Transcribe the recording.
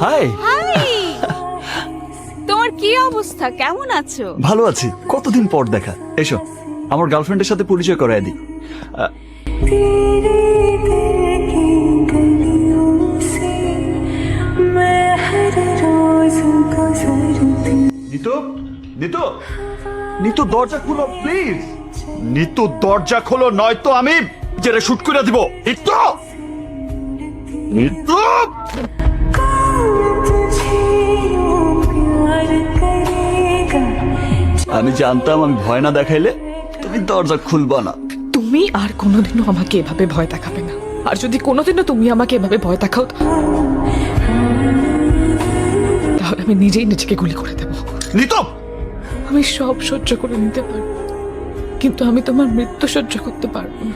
High. High, তোমার কি অবস্থা? কেমন আছো? ভালো আছি, কতদিন পর দেখা। এসো আমার গার্লফ্রেন্ডের সাথে পরিচয় করায় দিই। নিতু, নিতু, নিতু দরজা খুলো প্লিজ। নিতু দরজা খোলো, নয়তো আমি জেরে শুট করে দিব। নিতু, নিতু। আমি জানতাম আমি ভয় না দেখাইলে তুমি দরজা খুলবা না। তুমি আর কোনোদিনও আমাকে এভাবে ভয় দেখাবে না। আর যদি কোনোদিনও তুমি আমাকে এভাবে ভয় দেখাও তাহলে আমি নিজেই নিজেকে গুলি করে দেব। নিতু, আমি সব সহ্য করে নিতে পারবো, কিন্তু আমি তোমার মৃত্যু সহ্য করতে পারবো না।